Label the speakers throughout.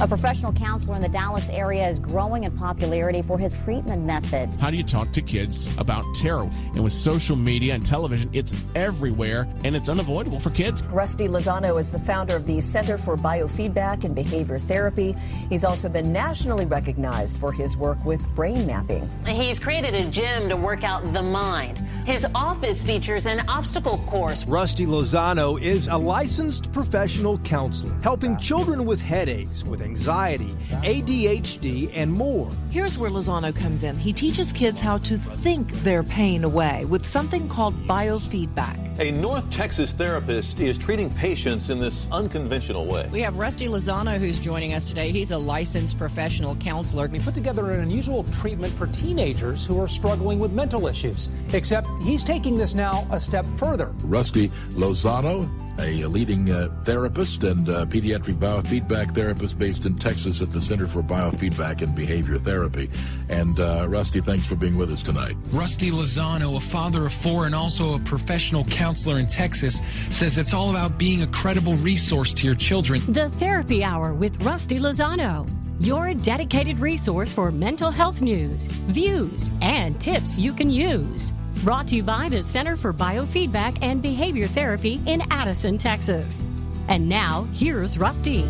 Speaker 1: A professional counselor in the Dallas area is growing in popularity for his treatment methods.
Speaker 2: How do you talk to kids about terror? And with social media and television, it's everywhere, and it's unavoidable for kids.
Speaker 3: Rusty Lozano is the founder of the Center for Biofeedback and Behavior Therapy. He's also been nationally recognized for his work with brain mapping.
Speaker 4: He's created a gym to work out the mind. His office features an obstacle course.
Speaker 5: Rusty Lozano is a licensed professional counselor, helping children with headaches, with anxiety, ADHD, and more.
Speaker 6: Here's where Lozano comes in. He teaches kids how to think their pain away with something called biofeedback.
Speaker 7: A North Texas therapist is treating patients in this unconventional way.
Speaker 8: We have Rusty Lozano who's joining us today. He's a licensed professional counselor.
Speaker 9: He put together an unusual treatment for teenagers who are struggling with mental issues, except he's taking this now a step further.
Speaker 10: Rusty Lozano, a leading therapist and pediatric biofeedback therapist based in Texas at the Center for Biofeedback and Behavior Therapy. And Rusty, thanks for being with us tonight.
Speaker 11: Rusty Lozano, a father of 4 and also a professional counselor in Texas, says it's all about being a credible resource to your children.
Speaker 12: The Therapy Hour with Rusty Lozano, your dedicated resource for mental health news, views, and tips you can use. Brought to you by the Center for Biofeedback and Behavior Therapy in Addison, Texas. And now, here's Rusty.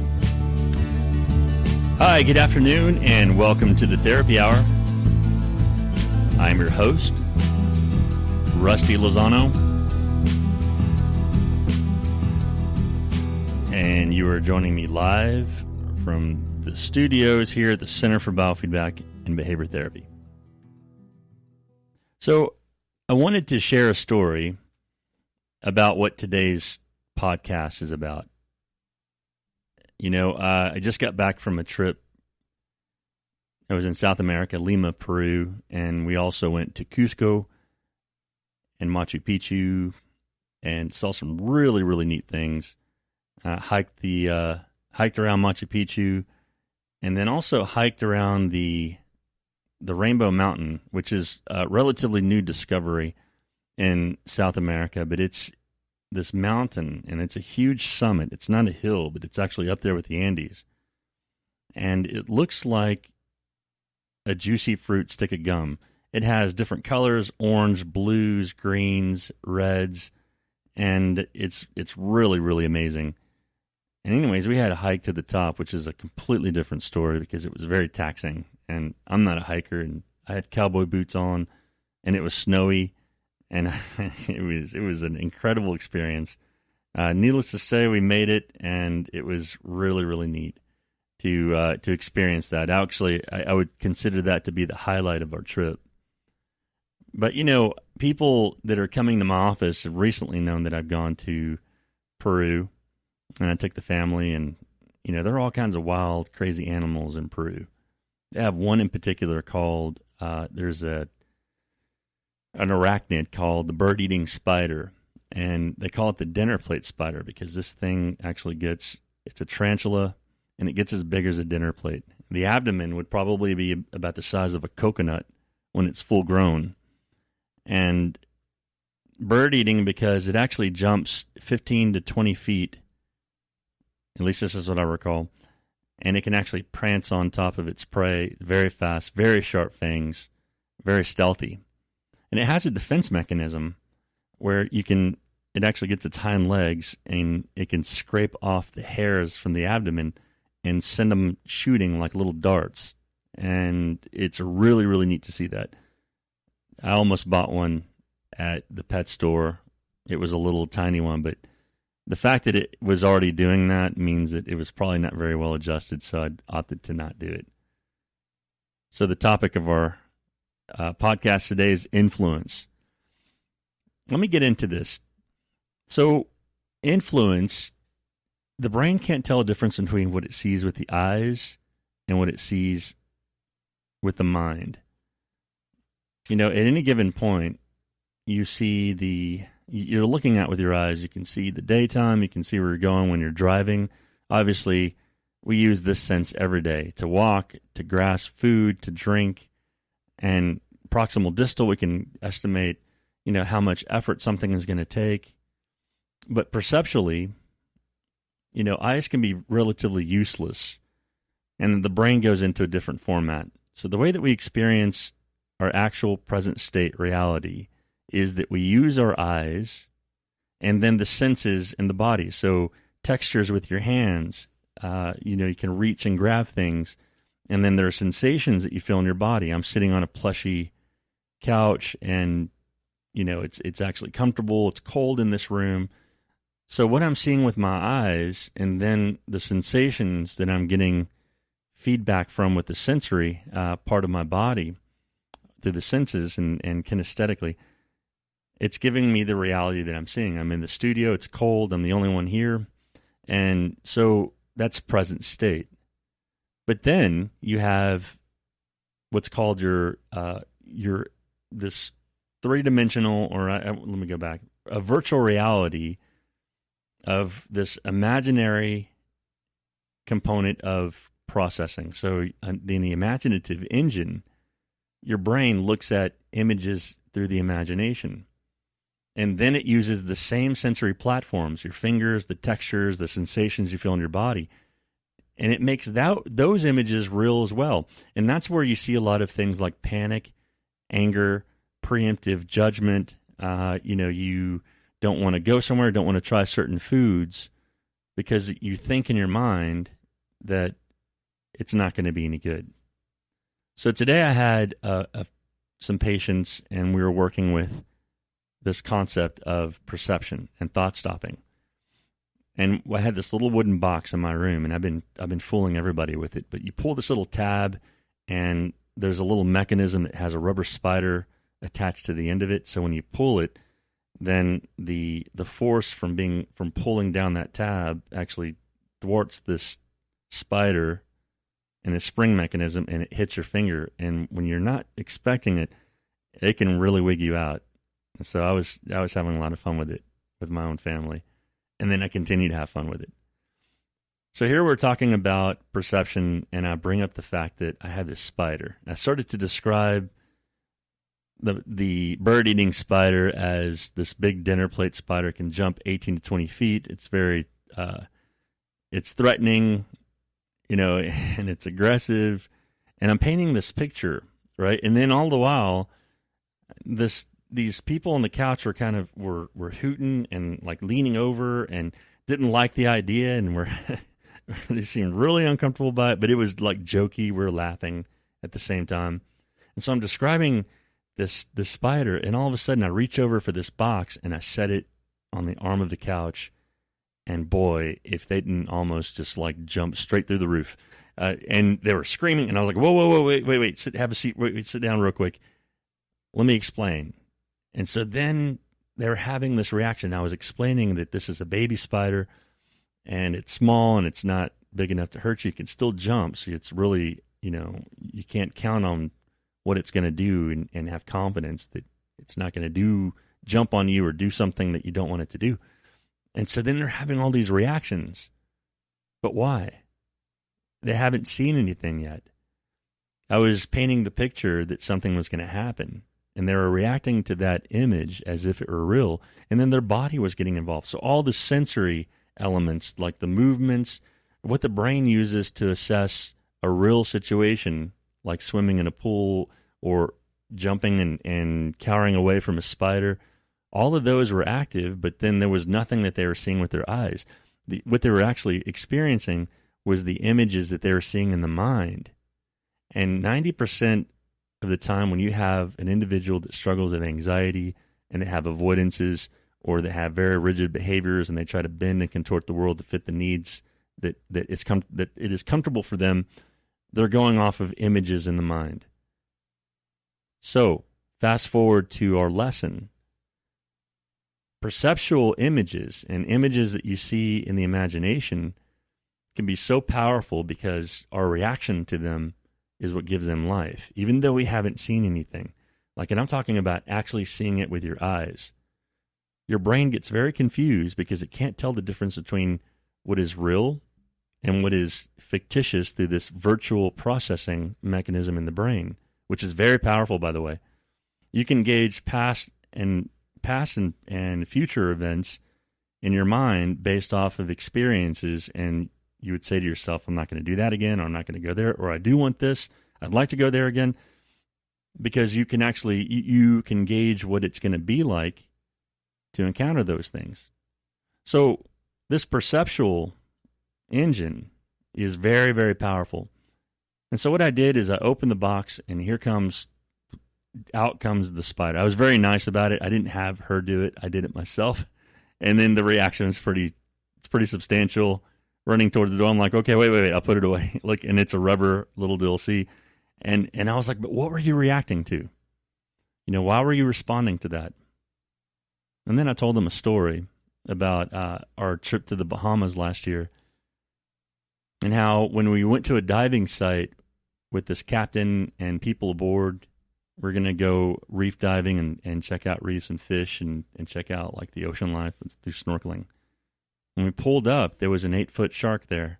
Speaker 13: Hi, good afternoon, and welcome to the Therapy Hour. I'm your host, Rusty Lozano. And you are joining me live from the studios here at the Center for Biofeedback and Behavior Therapy. So, I wanted to share a story about what today's podcast is about. You know, I just got back from a trip. I was in South America, Lima, Peru, and we also went to Cusco and Machu Picchu and saw some really, really neat things. Hiked around Machu Picchu, and then also hiked around the Rainbow Mountain, which is a relatively new discovery in South America, but it's this mountain, and it's a huge summit. It's not a hill, but it's actually up there with the Andes. And it looks like a juicy fruit stick of gum. It has different colors, orange, blues, greens, reds, and it's really, really amazing. And anyways, we had a hike to the top, which is a completely different story because it was very taxing. And I'm not a hiker, and I had cowboy boots on, and it was snowy, and it was an incredible experience. Needless to say, we made it, and it was really, really neat to experience that. Actually, I would consider that to be the highlight of our trip. But, you know, people that are coming to my office have recently known that I've gone to Peru, and I took the family, and, you know, there are all kinds of wild, crazy animals in Peru. They have one in particular called, there's an arachnid called the bird-eating spider, and they call it the dinner plate spider because this thing actually it's a tarantula, and it gets as big as a dinner plate. The abdomen would probably be about the size of a coconut when it's full grown. And bird-eating because it actually jumps 15 to 20 feet, at least this is what I recall, and it can actually prance on top of its prey very fast, very sharp fangs, very stealthy. And it has a defense mechanism where it actually gets its hind legs and it can scrape off the hairs from the abdomen and send them shooting like little darts. And it's really, really neat to see that. I almost bought one at the pet store. It was a little tiny one, but the fact that it was already doing that means that it was probably not very well adjusted, so I opted to not do it. So the topic of our podcast today is influence. Let me get into this. So influence, the brain can't tell a difference between what it sees with the eyes and what it sees with the mind. You know, at any given point, you're looking at with your eyes, you can see the daytime, you can see where you're going when you're driving. Obviously, we use this sense every day to walk, to grasp food, to drink, and proximal distal, we can estimate, you know, how much effort something is going to take. But perceptually, you know, eyes can be relatively useless and the brain goes into a different format. So the way that we experience our actual present state reality is that we use our eyes and then the senses in the body. So textures with your hands, you can reach and grab things, and then there are sensations that you feel in your body. I'm sitting on a plushy couch, and it's actually comfortable. It's cold in this room. So what I'm seeing with my eyes, and then the sensations that I'm getting feedback from with the sensory part of my body through the senses and kinesthetically, it's giving me the reality that I'm seeing. I'm in the studio. It's cold. I'm the only one here. And so that's present state. But then you have what's called your this three-dimensional, or let me go back, a virtual reality of this imaginary component of processing. So in the imaginative engine, your brain looks at images through the imagination. And then it uses the same sensory platforms, your fingers, the textures, the sensations you feel in your body. And it makes those images real as well. And that's where you see a lot of things like panic, anger, preemptive judgment. You don't want to go somewhere, don't want to try certain foods because you think in your mind that it's not going to be any good. So today I had some patients, and we were working with this concept of perception and thought stopping. And I had this little wooden box in my room, and I've been fooling everybody with it. But you pull this little tab, and there's a little mechanism that has a rubber spider attached to the end of it. So when you pull it, then the force from pulling down that tab actually thwarts this spider and a spring mechanism, and it hits your finger. And when you're not expecting it, it can really wig you out. And so I was having a lot of fun with it with my own family. And then I continue to have fun with it. So here we're talking about perception, and I bring up the fact that I had this spider. I started to describe the bird-eating spider as this big dinner plate spider, can jump 18 to 20 feet. It's very, it's threatening, and it's aggressive. And I'm painting this picture, right? And then all the while, these people on the couch were hooting and like leaning over and didn't like the idea, and they seemed really uncomfortable by it, but it was like jokey. We're laughing at the same time. And so I'm describing this spider, and all of a sudden I reach over for this box and I set it on the arm of the couch, and boy, if they didn't almost just like jump straight through the roof. And they were screaming, and I was like, whoa, wait, have a seat, wait, sit down real quick. Let me explain. And so then they were having this reaction. I was explaining that this is a baby spider, and it's small, and it's not big enough to hurt you. It can still jump, so it's really, you can't count on what it's going to do and have confidence that it's not going to jump on you or do something that you don't want it to do. And so then they're having all these reactions. But why? They haven't seen anything yet. I was painting the picture that something was going to happen, and they were reacting to that image as if it were real, and then their body was getting involved. So all the sensory elements, like the movements, what the brain uses to assess a real situation, like swimming in a pool or jumping and cowering away from a spider, all of those were active, but then there was nothing that they were seeing with their eyes. What they were actually experiencing was the images that they were seeing in the mind. And 90% of the time when you have an individual that struggles with anxiety and they have avoidances, or they have very rigid behaviors and they try to bend and contort the world to fit the needs that it is comfortable for them, they're going off of images in the mind. So, fast forward to our lesson. Perceptual images and images that you see in the imagination can be so powerful because our reaction to them is what gives them life, even though we haven't seen anything. And I'm talking about actually seeing it with your eyes. Your brain gets very confused because it can't tell the difference between what is real and what is fictitious through this virtual processing mechanism in the brain, which is very powerful, by the way. You can gauge past and future events in your mind based off of experiences, and you would say to yourself, I'm not going to do that again, or I'm not going to go there, or I do want this. I'd like to go there again, because you can actually, you can gauge what it's going to be like to encounter those things. So this perceptual engine is very, very powerful. And so what I did is I opened the box, and out comes the spider. I was very nice about it. I didn't have her do it. I did it myself. And then the reaction is pretty substantial. Running towards the door, I'm like, okay, wait, I'll put it away. Look, and it's a rubber little DLC. And I was like, but what were you reacting to? Why were you responding to that? And then I told them a story about our trip to the Bahamas last year, and how when we went to a diving site with this captain and people aboard, we're going to go reef diving and check out reefs and fish and check out like the ocean life through snorkeling. When we pulled up, there was an 8-foot shark there,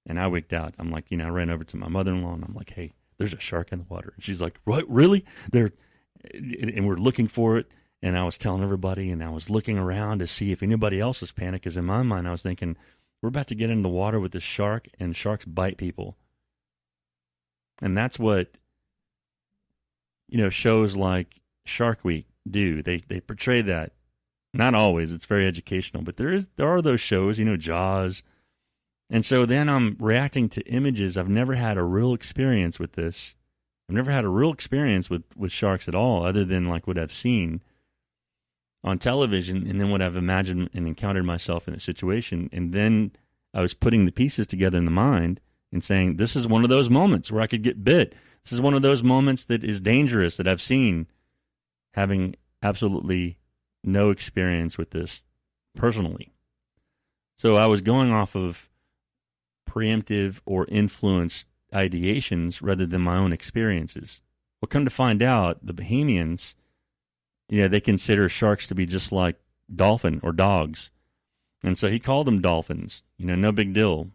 Speaker 13: and I wigged out. I'm like, I ran over to my mother-in-law, and I'm like, hey, there's a shark in the water. And she's like, what, really? And we're looking for it, and I was telling everybody, and I was looking around to see if anybody else was panicked, because in my mind, I was thinking, we're about to get into the water with this shark, and sharks bite people. And that's what, shows like Shark Week do. They portray that. Not always. It's very educational, but there are those shows, Jaws. And so then I'm reacting to images. I've never had a real experience with this. I've never had a real experience with sharks at all, other than like what I've seen on television, and then what I've imagined and encountered myself in a situation. And then I was putting the pieces together in the mind and saying, this is one of those moments where I could get bit. This is one of those moments that is dangerous that I've seen, having absolutely no experience with this personally. So I was going off of preemptive or influenced ideations rather than my own experiences. Well, come to find out, the Bahamians, they consider sharks to be just like dolphin or dogs. And so he called them dolphins, no big deal.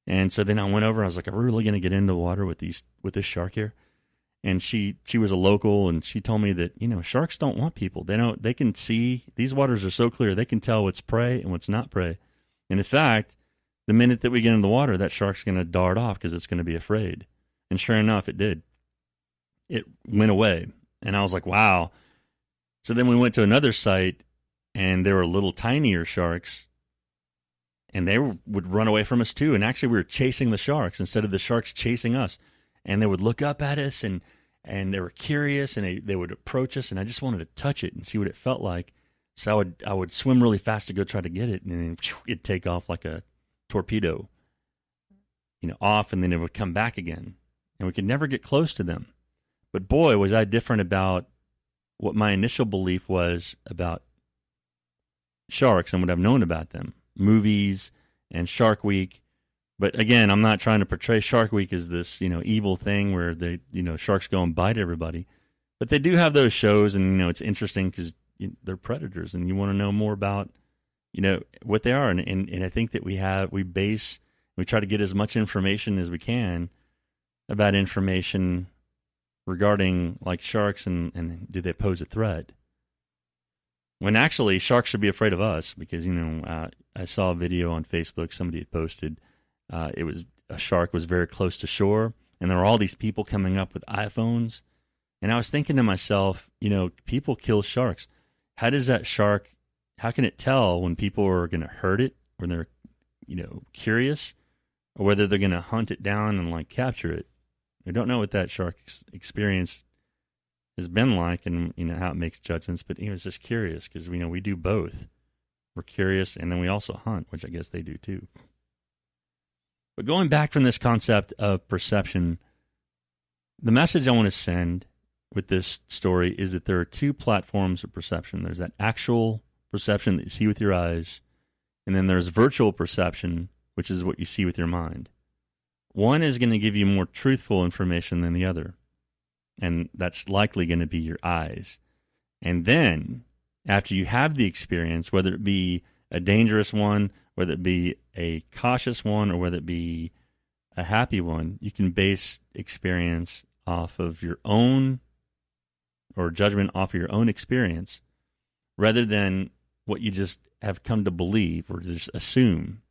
Speaker 13: And so then I went over, I was like, are we really going to get into the water with this shark here? And she was a local, and she told me that, sharks don't want people. They can see, these waters are so clear, they can tell what's prey and what's not prey. And in fact, the minute that we get in the water, that shark's going to dart off because it's going to be afraid. And sure enough, it did. It went away. And I was like, wow. So then we went to another site, and there were little tinier sharks, and they would run away from us too. And actually, we were chasing the sharks instead of the sharks chasing us. And they would look up at us, and they were curious, and they would approach us, and I just wanted to touch it and see what it felt like. So I would swim really fast to go try to get it, and then it'd take off like a torpedo, off, and then it would come back again. And we could never get close to them. But boy, was I different about what my initial belief was about sharks and what I've known about them. Movies and Shark Week. But again, I'm not trying to portray Shark Week as this, evil thing where they, sharks go and bite everybody. But they do have those shows, and, it's interesting because they're predators, and you want to know more about, what they are. And I think that we try to get as much information as we can about information regarding like sharks and do they pose a threat. When actually sharks should be afraid of us, because, I saw a video on Facebook somebody had posted. It was a shark was very close to shore, and there were all these people coming up with iPhones. And I was thinking to myself, people kill sharks. How does that shark, how can it tell when people are going to hurt it, when they're, curious, or whether they're going to hunt it down and like capture it? I don't know what that shark's experience has been like, and, how it makes judgments, but it's just curious because, we do both. We're curious, and then we also hunt, which I guess they do too. But going back from this concept of perception, the message I want to send with this story is that there are two platforms of perception. There's that actual perception that you see with your eyes, and then there's virtual perception, which is what you see with your mind. One is going to give you more truthful information than the other, and that's likely going to be your eyes. And then, after you have the experience, whether it be a dangerous one, whether it be a cautious one, or whether it be a happy one, you can base experience off of your own, or judgment off of your own experience, rather than what you just have come to believe or just assume.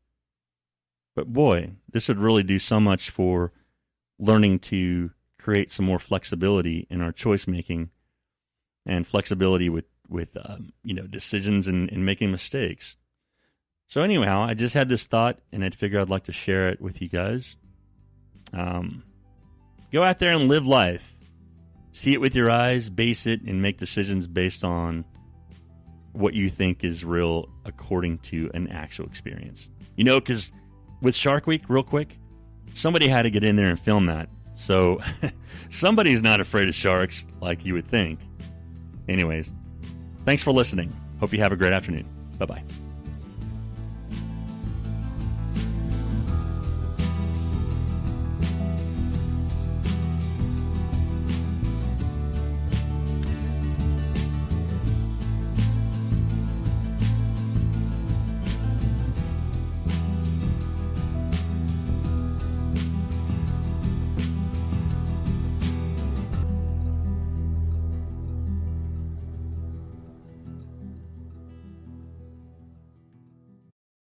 Speaker 13: But boy, this would really do so much for learning to create some more flexibility in our choice making and flexibility with decisions and making mistakes. So anyhow, I just had this thought, and I'd figure I'd like to share it with you guys. Go out there and live life. See it with your eyes, base it, and make decisions based on what you think is real according to an actual experience. Because with Shark Week, real quick, somebody had to get in there and film that. So somebody's not afraid of sharks like you would think. Anyways, thanks for listening. Hope you have a great afternoon. Bye-bye.